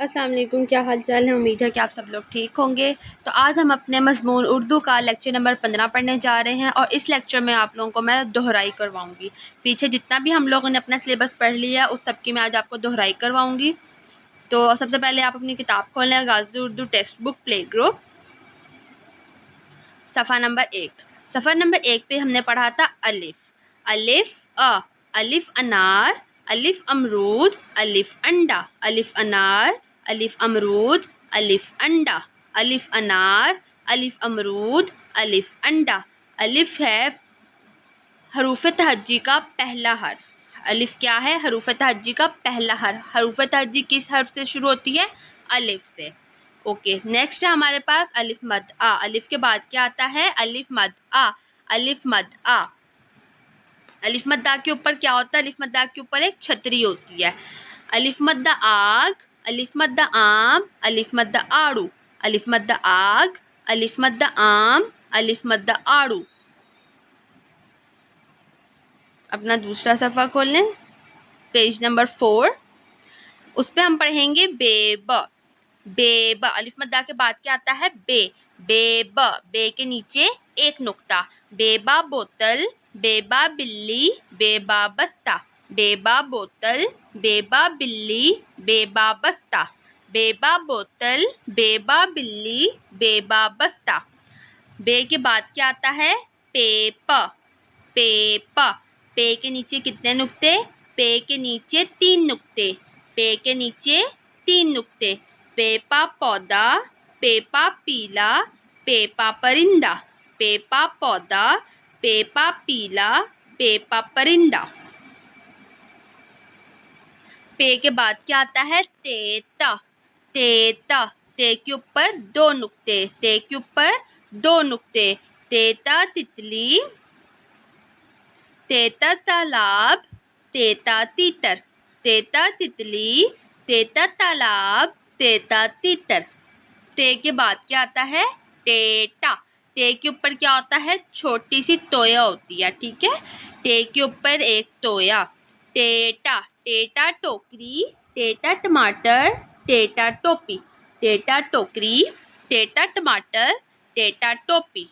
السلام علیکم، کیا حال چال ہے؟ امید ہے کہ آپ سب لوگ ٹھیک ہوں گے۔ تو آج ہم اپنے مضمون اردو کا لیکچر نمبر 15 پڑھنے جا رہے ہیں، اور اس لیکچر میں آپ لوگوں کو میں دہرائی کرواؤں گی۔ پیچھے جتنا بھی ہم لوگوں نے اپنا سلیبس پڑھ لیا اس سب کی میں آج آپ کو دہرائی کرواؤں گی۔ تو سب سے پہلے آپ اپنی کتاب کھولیں، Ghazi Urdu textbook play group, صفحہ نمبر 1۔ صفحہ نمبر 1 پہ ہم نے پڑھا تھا الف، الف الف انار، الف امرود، الف انڈا، الف انار، الف امرود، الف انڈا، الف انار، الف امرود، الف انڈا۔ الف ہے حروف تہجی کا پہلا حرف۔ الف کیا ہے؟ حروف تہجی کا پہلا حرف۔ حروف تہجی کس حرف سے شروع ہوتی ہے؟ الف سے۔ اوکے، نیکسٹ ہے ہمارے پاس الف مد آ۔ الف کے بعد کیا آتا ہے؟ الف مد آ، الف مد آ۔ الف مد آ کے اوپر کیا ہوتا ہے؟ الف مد آ کے اوپر ایک چھتری ہوتی ہے۔ الف مد آگ، الف مد آم، الف مد آڑو، الف مد آگ، الف مد آم، الف مد آڑو۔ اپنا دوسرا صفحہ کھول لیں، پیج نمبر 4۔ اس پہ ہم پڑھیں گے بے ب، بے ب۔ الف مد آ کے بعد کیا آتا ہے؟ بے، بے ب، بے کے نیچے ایک نقطہ۔ بے با بوتل، بے با بلی، بے با بستہ، بے با بوتل، بے با بلی، بے با بستہ، بے با بوتل، بے با بلی، بے با بستہ۔ بے کے بعد کیا آتا ہے؟ پے پ، پے پ۔ پے کے نیچے کتنے نقطے؟ پے کے نیچے 3 نقطے، پے کے نیچے 3 نقطے۔ پے پا پودا، پے پا پیلا، پے پا پرندہ، پے پا پودا، پے پا پیلا، پے پا پرندہ۔ پے کے بعد کیا آتا ہے؟ تیتا، تیتا۔ تے کے اوپر 2 نقطے، تے کے اوپر 2 نقطے۔ تیتا تتلی، تیتا تالاب، تیتا تیتر، تیتا تتلی، تیتا تالاب، تیتا تیتر۔ تے کے بعد کیا آتا ہے؟ ٹیٹا۔ ٹے کے اوپر کیا ہوتا ہے؟ چھوٹی سی تویا ہوتی ہے، ٹھیک ہے؟ ٹے کے اوپر ایک تویا۔ ٹیٹا، ٹیٹا ٹوکری، ٹیٹا ٹماٹر، ٹیٹا ٹوپی، ٹیٹا ٹوکری، ٹیٹا ٹماٹر، ٹیٹا ٹوپی۔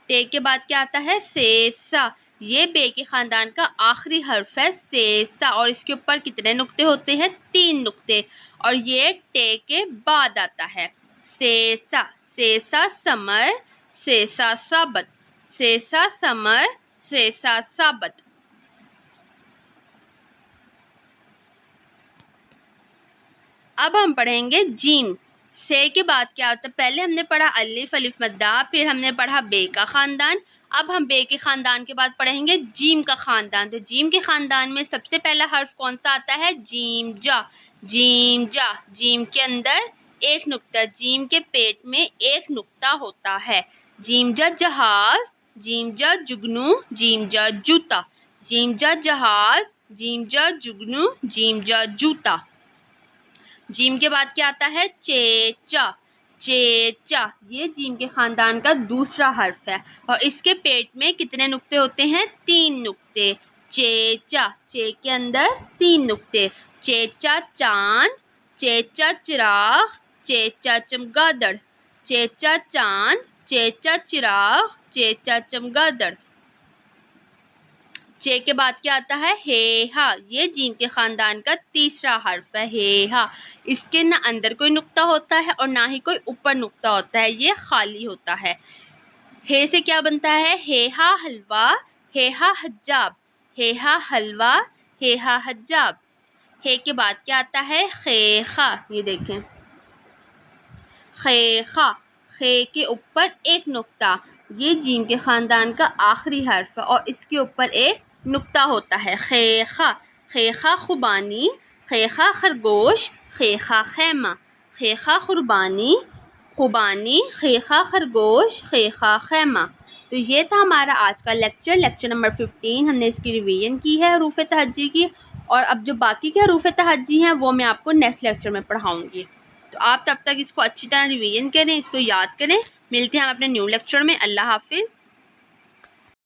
ٹے کے بعد کیا آتا ہے؟ سیسا۔ یہ بے کے خاندان کا آخری حرف ہے، سیسا، اور اس کے اوپر کتنے نقطے ہوتے ہیں؟ 3 نقطے، اور یہ ٹے کے بعد آتا ہے۔ سیسا، سیسا سمر، سیسا ثابت، سیسا سمر، سیسا ثابت۔ اب ہم پڑھیں گے جیم۔ سے کے بعد کیا ہوتا ہے؟ پہلے ہم نے پڑھا الف، الف مد آ، پھر ہم نے پڑھا بے کا خاندان۔ اب ہم بے کے خاندان کے بعد پڑھیں گے جیم کا خاندان۔ تو جیم کے خاندان میں سب سے پہلا حرف کون سا آتا ہے؟ جیم جا، جیم جا۔ جیم کے اندر ایک نقطہ، جیم کے پیٹ میں ایک نقطہ ہوتا ہے۔ جیم جا جہاز، جیم جا جگنو، جیم جا جوتا، جیم جا جہاز، جیم جا جگنو، جیم جا جوتا۔ جیم کے بعد کیا آتا ہے؟ چیچا، چیچا۔ یہ جیم کے خاندان کا دوسرا حرف ہے، اور اس کے پیٹ میں کتنے نقطے ہوتے ہیں؟ 3 نقطے۔ چیچا، چے کے اندر 3 نقطے۔ چیچا چاند، چیچا چراغ، چیچا چمگادڑ، چیچا چاند، چیچا چراغ، چیچا چمگادڑ۔ چے کے بعد کیا آتا ہے؟ ہے ہا۔ یہ جیم کے خاندان کا تیسرا حرف ہے، ہے ہا۔ اس کے نہ اندر کوئی نقطہ ہوتا ہے اور نہ ہی کوئی اوپر نقطہ ہوتا ہے، یہ خالی ہوتا ہے۔ ہے سے کیا بنتا ہے؟ ہے ہا حلوہ، ہے ہا حجاب، ہے ہا حلوہ، ہے ہا حجاب۔ ہے کے بعد کیا آتا ہے؟ خے خا۔ یہ دیکھیں، خے خا۔ خے کے اوپر ایک نقطہ، یہ جیم کے خاندان کا آخری حرف ہے، اور اس کے اوپر ایک نقطہ ہوتا ہے۔ خے خا، خے خا خوبانی، خے خا خرگوش، خے خا خیمہ، خے خا قربانی، خوبانی، خے خا خرگوش، خے خا خیمہ۔ تو یہ تھا ہمارا آج کا لیکچر نمبر 15۔ ہم نے اس کی ریویژن کی ہے حروف تہجی کی، اور اب جو باقی کے حروف تہجی ہیں وہ میں آپ کو نیکسٹ لیکچر میں پڑھاؤں گی۔ تو آپ تب تک اس کو اچھی طرح ریویژن کریں، اس کو یاد کریں۔ ملتے ہیں ہم اپنے نیو لیکچر میں۔ اللہ حافظ۔